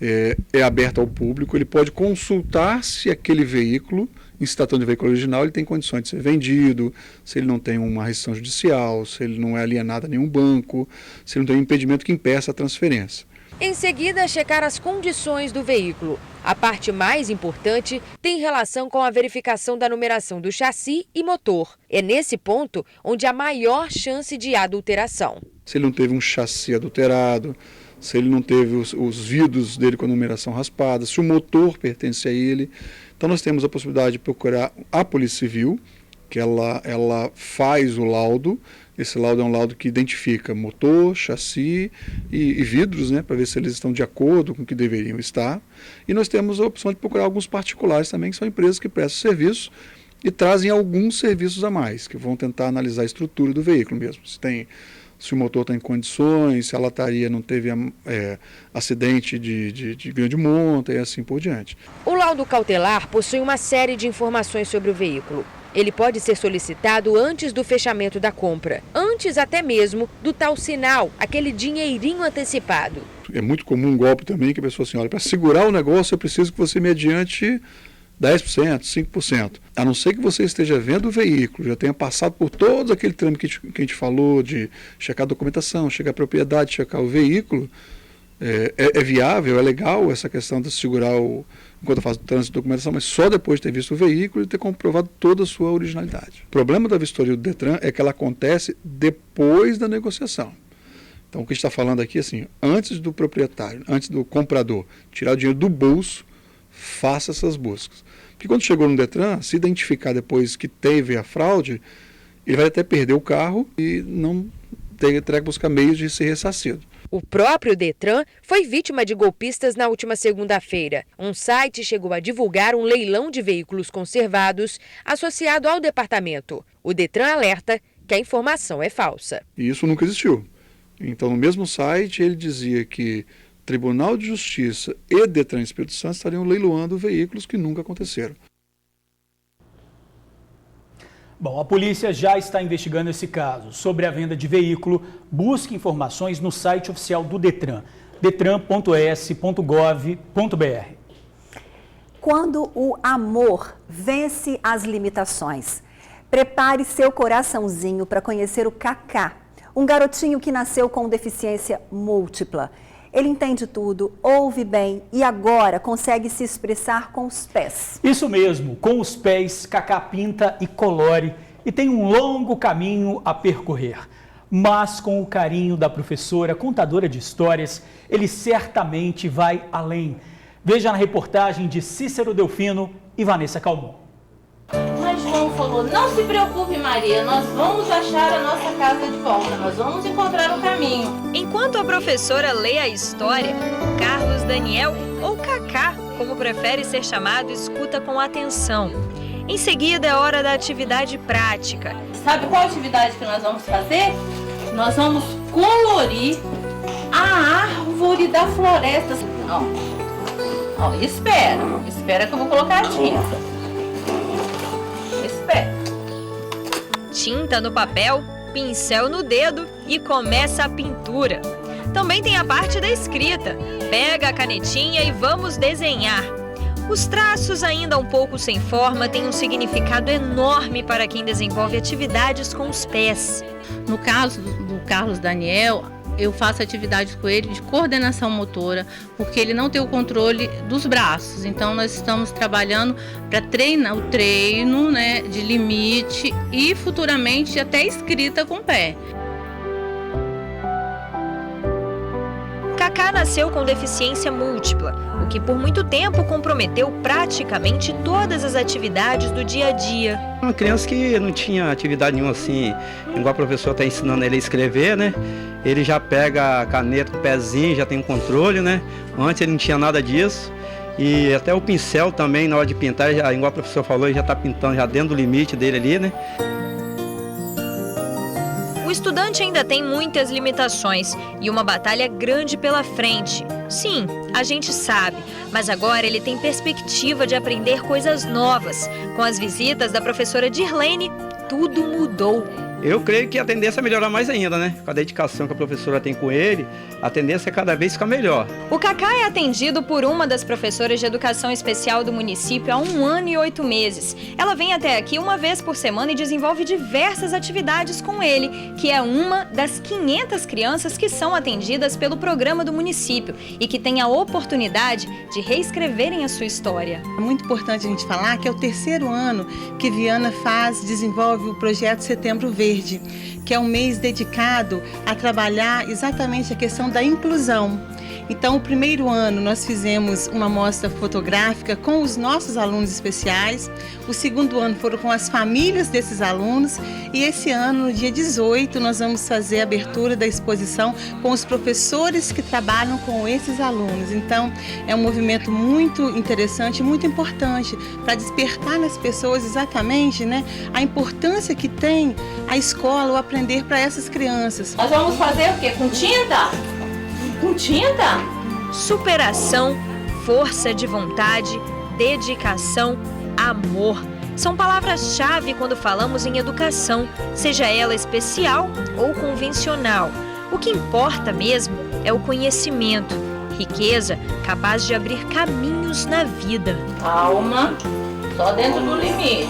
é aberto ao público, ele pode consultar se aquele veículo, em se tratando de veículo original, ele tem condições de ser vendido, se ele não tem uma restrição judicial, se ele não é alienado a nenhum banco, se ele não tem um impedimento que impeça a transferência. Em seguida, checar as condições do veículo. A parte mais importante tem relação com a verificação da numeração do chassi e motor. É nesse ponto onde há maior chance de adulteração. Se ele não teve um chassi adulterado, se ele não teve os vidros dele com a numeração raspada, se o motor pertence a ele. Então nós temos a possibilidade de procurar a Polícia Civil que ela faz o laudo. Esse laudo é um laudo que identifica motor, chassi e vidros, né, para ver se eles estão de acordo com o que deveriam estar. E nós temos a opção de procurar alguns particulares também, que são empresas que prestam serviço e trazem alguns serviços a mais, que vão tentar analisar a estrutura do veículo mesmo. Se o motor está em condições, se a lataria não teve acidente de grande monta e assim por diante. O laudo cautelar possui uma série de informações sobre o veículo. Ele pode ser solicitado antes do fechamento da compra, antes até mesmo do tal sinal, aquele dinheirinho antecipado. É muito comum um golpe também que a pessoa assim, olha, para segurar o negócio eu preciso que você me adiante 10%, 5%. A não ser que você esteja vendo o veículo, já tenha passado por todo aquele trâmite que a gente falou, de checar a documentação, checar a propriedade, checar o veículo, é viável, é legal essa questão de segurar enquanto faz o trânsito de documentação, mas só depois de ter visto o veículo e ter comprovado toda a sua originalidade. O problema da vistoria do Detran é que ela acontece depois da negociação. Então o que a gente está falando aqui, assim, antes do proprietário, antes do comprador tirar o dinheiro do bolso, faça essas buscas. Porque quando chegou no Detran, se identificar depois que teve a fraude, ele vai até perder o carro e não terá que buscar meios de ser ressarcido. O próprio Detran foi vítima de golpistas na última segunda-feira. Um site chegou a divulgar um leilão de veículos conservados associado ao departamento. O Detran alerta que a informação é falsa. E isso nunca existiu. Então, no mesmo site, ele dizia que Tribunal de Justiça e Detran Espírito Santo estariam leiloando veículos que nunca aconteceram. Bom, a polícia já está investigando esse caso. Sobre a venda de veículo, busque informações no site oficial do Detran, detran.es.gov.br. Quando o amor vence as limitações, prepare seu coraçãozinho para conhecer o Kaká, um garotinho que nasceu com deficiência múltipla. Ele entende tudo, ouve bem e agora consegue se expressar com os pés. Isso mesmo, com os pés, Kaká pinta e colore e tem um longo caminho a percorrer. Mas com o carinho da professora, contadora de histórias, ele certamente vai além. Veja na reportagem de Cícero Delfino e Vanessa Calmon. Mas João falou, não se preocupe Maria, nós vamos achar a nossa casa de volta, nós vamos encontrar o caminho. Enquanto a professora lê a história, Carlos Daniel, ou Kaká, como prefere ser chamado, escuta com atenção. Em seguida é hora da atividade prática. Sabe qual atividade que nós vamos fazer? Nós vamos colorir a árvore da floresta. Ó, espera que eu vou colocar a tinta. Tinta no papel, pincel no dedo e começa a pintura. Também tem a parte da escrita. Pega a canetinha e vamos desenhar. Os traços, ainda um pouco sem forma, têm um significado enorme para quem desenvolve atividades com os pés. No caso do Carlos Daniel, eu faço atividades com ele de coordenação motora, porque ele não tem o controle dos braços. Então, nós estamos trabalhando para treinar o treino, né, de limite e futuramente até escrita com o pé. Kaká nasceu com deficiência múltipla, o que por muito tempo comprometeu praticamente todas as atividades do dia a dia. Uma criança que não tinha atividade nenhuma assim, igual a professora está ensinando ele a escrever, né? Ele já pega a caneta com o pezinho, já tem um controle, né? Antes ele não tinha nada disso. E até o pincel também, na hora de pintar, já, igual a professora falou, ele já está pintando já dentro do limite dele ali, né? O estudante ainda tem muitas limitações e uma batalha grande pela frente. Sim, a gente sabe, mas agora ele tem perspectiva de aprender coisas novas. Com as visitas da professora Dirlene, tudo mudou. Eu creio que a tendência é melhorar mais ainda, né? Com a dedicação que a professora tem com ele, a tendência é cada vez ficar melhor. O Kaká é atendido por uma das professoras de educação especial do município há 1 ano e 8 meses. Ela vem até aqui uma vez por semana e desenvolve diversas atividades com ele, que é uma das 500 crianças que são atendidas pelo programa do município e que tem a oportunidade de reescreverem a sua história. É muito importante a gente falar que é o 3º ano que Viana desenvolve o projeto Setembro Verde. Verde, que é um mês dedicado a trabalhar exatamente a questão da inclusão. Então, o primeiro ano nós fizemos uma mostra fotográfica com os nossos alunos especiais, o segundo ano foram com as famílias desses alunos e esse ano, no dia 18, nós vamos fazer a abertura da exposição com os professores que trabalham com esses alunos. Então, é um movimento muito interessante, muito importante para despertar nas pessoas exatamente, né, a importância que tem a escola, o aprender para essas crianças. Nós vamos fazer o quê? Com tinta? Com tinta? Superação, força de vontade, dedicação, amor. São palavras-chave quando falamos em educação, seja ela especial ou convencional. O que importa mesmo é o conhecimento, riqueza capaz de abrir caminhos na vida. Calma, só dentro do limite.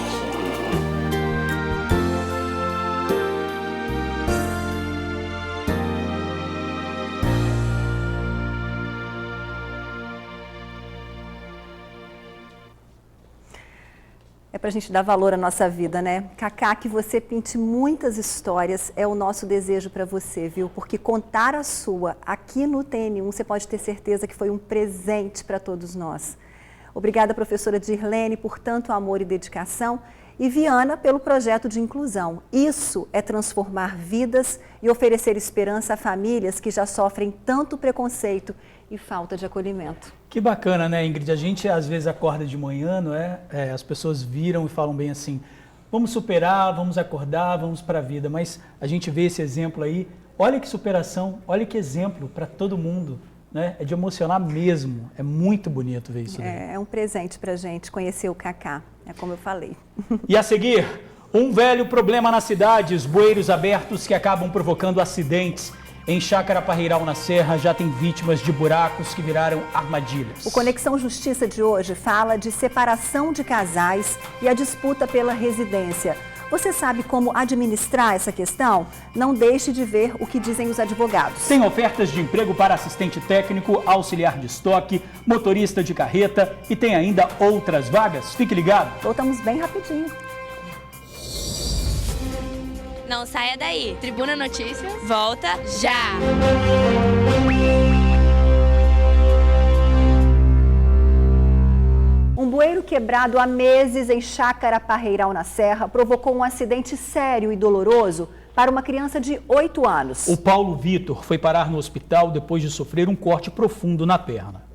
É para a gente dar valor à nossa vida, né? Cacá, que você pinte muitas histórias é o nosso desejo para você, viu? Porque contar a sua aqui no TN1, você pode ter certeza que foi um presente para todos nós. Obrigada, professora Dirlene, por tanto amor e dedicação. E Viana, pelo projeto de inclusão. Isso é transformar vidas e oferecer esperança a famílias que já sofrem tanto preconceito e falta de acolhimento. Que bacana, né, Ingrid? A gente às vezes acorda de manhã, não é? As pessoas viram e falam bem assim, vamos superar, vamos acordar, vamos para a vida. Mas a gente vê esse exemplo aí, olha que superação, olha que exemplo para todo mundo, né? É de emocionar mesmo, é muito bonito ver isso. É um presente para a gente conhecer o Cacá, é como eu falei. E a seguir, um velho problema na cidade, os bueiros abertos que acabam provocando acidentes. Em Chácara Parreiral, na Serra, já tem vítimas de buracos que viraram armadilhas. O Conexão Justiça de hoje fala de separação de casais e a disputa pela residência. Você sabe como administrar essa questão? Não deixe de ver o que dizem os advogados. Tem ofertas de emprego para assistente técnico, auxiliar de estoque, motorista de carreta e tem ainda outras vagas. Fique ligado. Voltamos bem rapidinho. Não saia daí. Tribuna Notícias volta já. Um bueiro quebrado há meses em Chácara Parreiral, na Serra, provocou um acidente sério e doloroso para uma criança de 8 anos. O Paulo Vitor foi parar no hospital depois de sofrer um corte profundo na perna.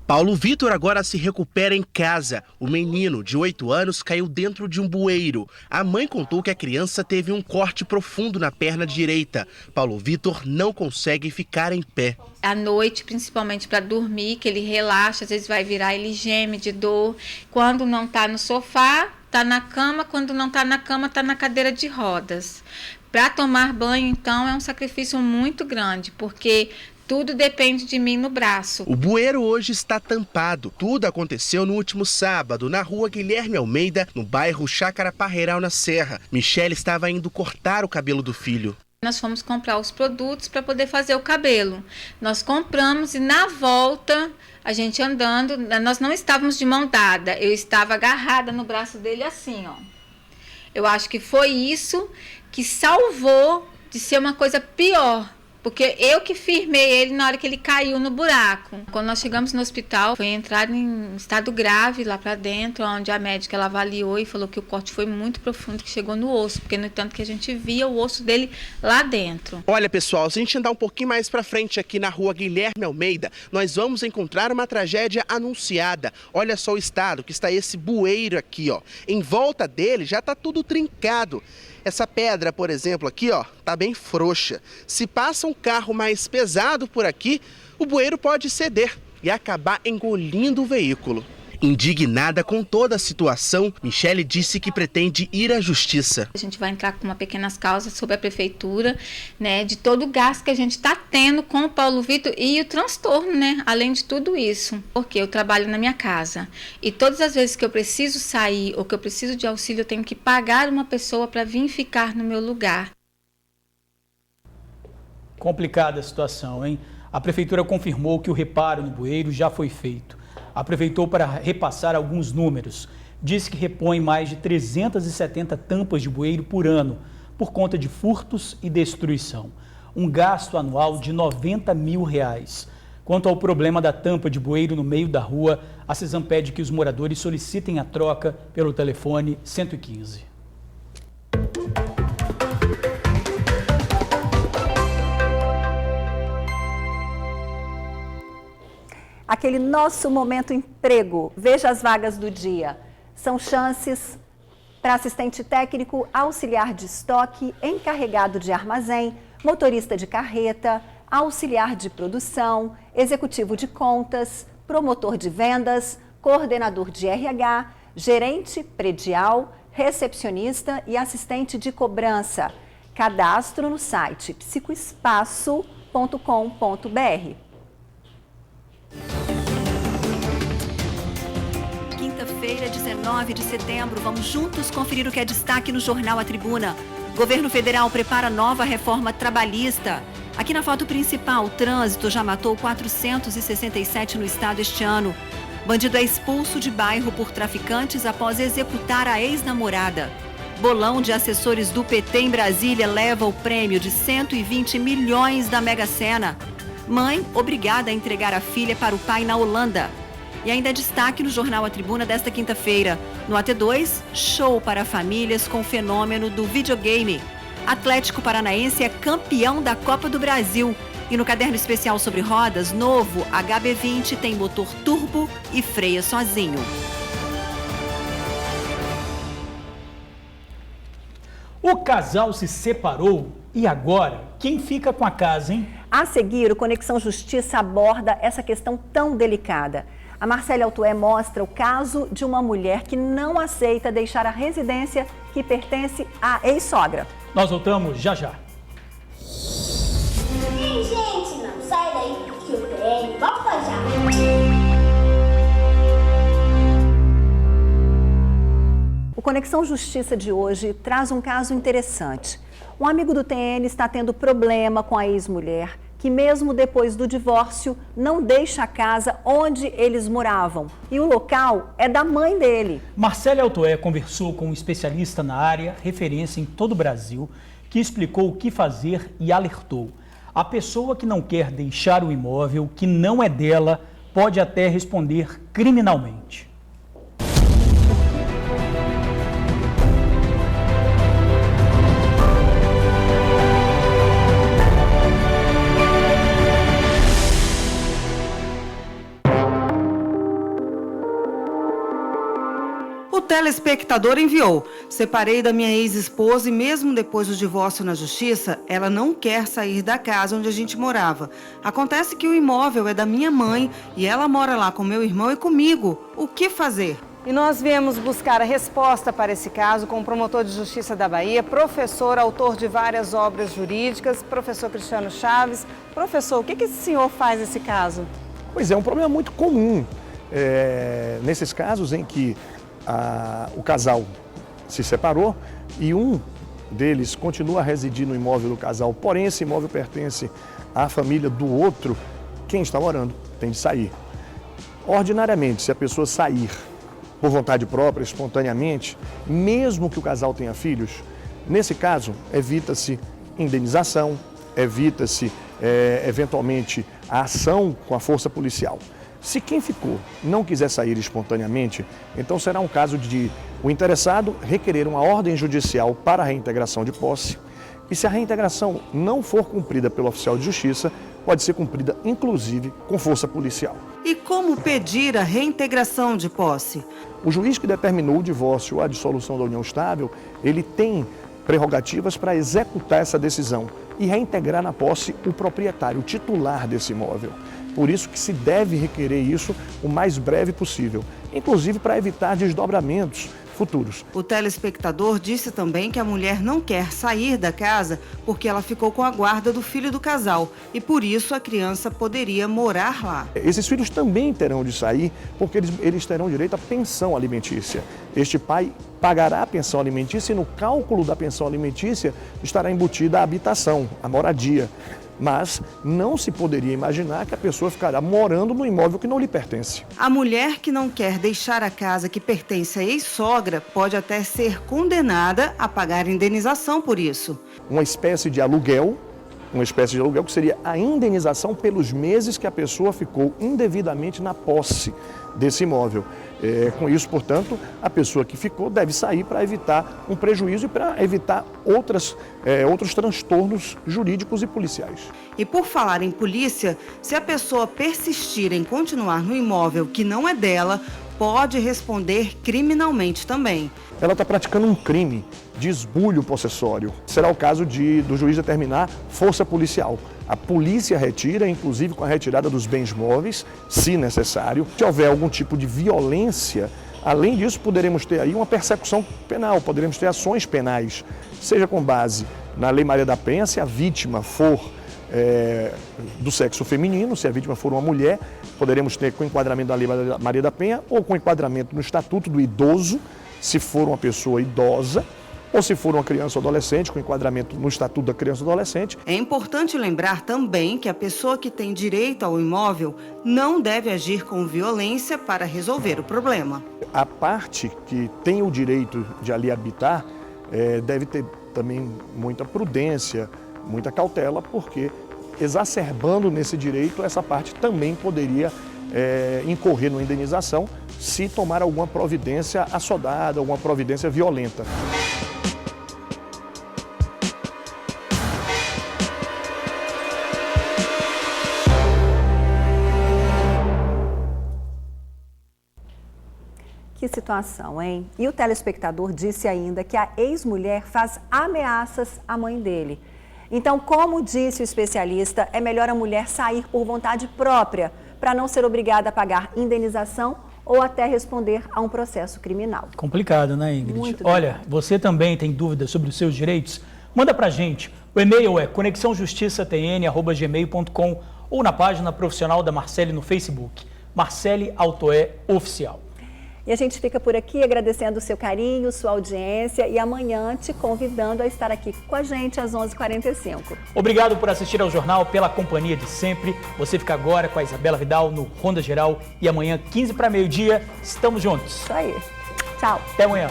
Paulo Vitor agora se recupera em casa. O menino, de 8 anos, caiu dentro de um bueiro. A mãe contou que a criança teve um corte profundo na perna direita. Paulo Vitor não consegue ficar em pé. À noite, principalmente para dormir, que ele relaxa, às vezes vai virar, ele geme de dor. Quando não está no sofá, está na cama. Quando não está na cama, está na cadeira de rodas. Para tomar banho, então, é um sacrifício muito grande, porque tudo depende de mim no braço. O bueiro hoje está tampado. Tudo aconteceu no último sábado, na rua Guilherme Almeida, no bairro Chácara Parreiral, na Serra. Michele estava indo cortar o cabelo do filho. Nós fomos comprar os produtos para poder fazer o cabelo. Nós compramos e na volta, a gente andando, nós não estávamos de mão dada. Eu estava agarrada no braço dele assim, ó. Eu acho que foi isso que salvou de ser uma coisa pior. Porque eu que firmei ele na hora que ele caiu no buraco. Quando nós chegamos no hospital, foi entrar em estado grave lá para dentro, onde a médica ela avaliou e falou que o corte foi muito profundo, que chegou no osso, porque no entanto que a gente via o osso dele lá dentro. Olha, pessoal, se a gente andar um pouquinho mais para frente aqui na rua Guilherme Almeida, nós vamos encontrar uma tragédia anunciada. Olha só o estado que está esse bueiro aqui, ó. Em volta dele já está tudo trincado. Essa pedra, por exemplo, aqui, ó, tá bem frouxa. Se passa um carro mais pesado por aqui, o bueiro pode ceder e acabar engolindo o veículo. Indignada com toda a situação, Michele disse que pretende ir à justiça. A gente vai entrar com uma pequena causa sobre a prefeitura, né, de todo o gasto que a gente está tendo com o Paulo Vitor e o transtorno, né, além de tudo isso. Porque eu trabalho na minha casa e todas as vezes que eu preciso sair ou que eu preciso de auxílio, eu tenho que pagar uma pessoa para vir ficar no meu lugar. Complicada a situação, hein? A prefeitura confirmou que o reparo no bueiro já foi feito. Aproveitou para repassar alguns números. Disse que repõe mais de 370 tampas de bueiro por ano. por conta de furtos e destruição. Um gasto anual de R$90 mil. Quanto ao problema da tampa de bueiro no meio da rua, a CESAM pede que os moradores solicitem a troca pelo telefone 115. Aquele nosso momento emprego. Veja as vagas do dia. São chances para assistente técnico, auxiliar de estoque, encarregado de armazém, motorista de carreta, auxiliar de produção, executivo de contas, promotor de vendas, coordenador de RH, gerente predial, recepcionista e assistente de cobrança. Cadastro no site psicoespaço.com.br. Quinta-feira, 19 de setembro, vamos juntos conferir o que é destaque no Jornal A Tribuna. Governo federal prepara nova reforma trabalhista. Aqui na foto principal, o trânsito já matou 467 no estado este ano. Bandido é expulso de bairro por traficantes após executar a ex-namorada. Bolão de assessores do PT em Brasília leva o prêmio de 120 milhões da Mega Sena. Mãe obrigada a entregar a filha para o pai na Holanda. E ainda destaque no Jornal A Tribuna desta quinta-feira. No AT2, show para famílias com o fenômeno do videogame. Atlético Paranaense é campeão da Copa do Brasil. E no caderno especial sobre rodas, novo HB20 tem motor turbo e freia sozinho. O casal se separou e agora, quem fica com a casa, hein? A seguir, o Conexão Justiça aborda essa questão tão delicada. A Marcele Altué mostra o caso de uma mulher que não aceita deixar a residência que pertence à ex-sogra. Nós voltamos já já. Ei, gente, não sai daí que o trem volta já. O Conexão Justiça de hoje traz um caso interessante. Um amigo do TN está tendo problema com a ex-mulher, que mesmo depois do divórcio não deixa a casa onde eles moravam. E o local é da mãe dele. Marcele Altué conversou com um especialista na área, referência em todo o Brasil, que explicou o que fazer e alertou. A pessoa que não quer deixar o imóvel, que não é dela, pode até responder criminalmente. O telespectador enviou: separei da minha ex-esposa e mesmo depois do divórcio na justiça, ela não quer sair da casa onde a gente morava. Acontece que o imóvel é da minha mãe e ela mora lá com meu irmão e comigo. O que fazer? E nós viemos buscar a resposta para esse caso com o promotor de justiça da Bahia, professor, autor de várias obras jurídicas, professor Cristiano Chaves. Professor, o que esse senhor faz nesse caso? Pois é, um problema muito comum nesses casos em que o casal se separou e um deles continua a residir no imóvel do casal, porém esse imóvel pertence à família do outro. Quem está morando tem de sair. Ordinariamente, se a pessoa sair por vontade própria, espontaneamente, mesmo que o casal tenha filhos, nesse caso evita-se indenização, evita-se eventualmente a ação com a força policial. Se quem ficou não quiser sair espontaneamente, então será um caso de o interessado requerer uma ordem judicial para a reintegração de posse. E se a reintegração não for cumprida pelo oficial de justiça, pode ser cumprida inclusive com força policial. E como pedir a reintegração de posse? O juiz que determinou o divórcio ou a dissolução da união estável, ele tem prerrogativas para executar essa decisão e reintegrar na posse o proprietário, o titular desse imóvel. Por isso que se deve requerer isso o mais breve possível, inclusive para evitar desdobramentos futuros. O telespectador disse também que a mulher não quer sair da casa porque ela ficou com a guarda do filho do casal e por isso a criança poderia morar lá. Esses filhos também terão de sair porque eles terão direito à pensão alimentícia. Este pai pagará a pensão alimentícia e no cálculo da pensão alimentícia estará embutida a habitação, a moradia. Mas não se poderia imaginar que a pessoa ficará morando no imóvel que não lhe pertence. A mulher que não quer deixar a casa que pertence à ex-sogra pode até ser condenada a pagar indenização por isso. Uma espécie de aluguel que seria a indenização pelos meses que a pessoa ficou indevidamente na posse desse imóvel. Com isso, portanto, a pessoa que ficou deve sair para evitar um prejuízo e para evitar outros transtornos jurídicos e policiais. E por falar em polícia, se a pessoa persistir em continuar no imóvel que não é dela, pode responder criminalmente também. Ela está praticando um crime de esbulho possessório. Será o caso do juiz determinar força policial. A polícia retira, inclusive com a retirada dos bens móveis, se necessário. Se houver algum tipo de violência, além disso, poderemos ter aí uma persecução penal, poderemos ter ações penais, seja com base na Lei Maria da Penha, se a vítima for do sexo feminino, se a vítima for uma mulher, poderemos ter com enquadramento da Lei Maria da Penha ou com enquadramento no Estatuto do Idoso, se for uma pessoa idosa, ou se for uma criança ou adolescente, com enquadramento no Estatuto da Criança ou Adolescente. É importante lembrar também que a pessoa que tem direito ao imóvel não deve agir com violência para resolver o problema. A parte que tem o direito de ali habitar deve ter também muita prudência, muita cautela, porque exacerbando nesse direito, essa parte também poderia incorrer numa indenização se tomar alguma providência assodada, alguma providência violenta. Que situação, hein? E o telespectador disse ainda que a ex-mulher faz ameaças à mãe dele. Então, como disse o especialista, é melhor a mulher sair por vontade própria, para não ser obrigada a pagar indenização ou até responder a um processo criminal. Complicado, né, Ingrid? Muito Olha, você também tem dúvidas sobre os seus direitos? Manda pra gente. O e-mail é conexãojusticatn@gmail.com ou na página profissional da Marcele no Facebook, Marcele Altoé Oficial. E a gente fica por aqui agradecendo o seu carinho, sua audiência e amanhã te convidando a estar aqui com a gente às 11h45. Obrigado por assistir ao jornal, pela companhia de sempre. Você fica agora com a Isabela Vidal no Ronda Geral e amanhã, 15 para meio-dia, estamos juntos. Isso aí. Tchau. Até amanhã.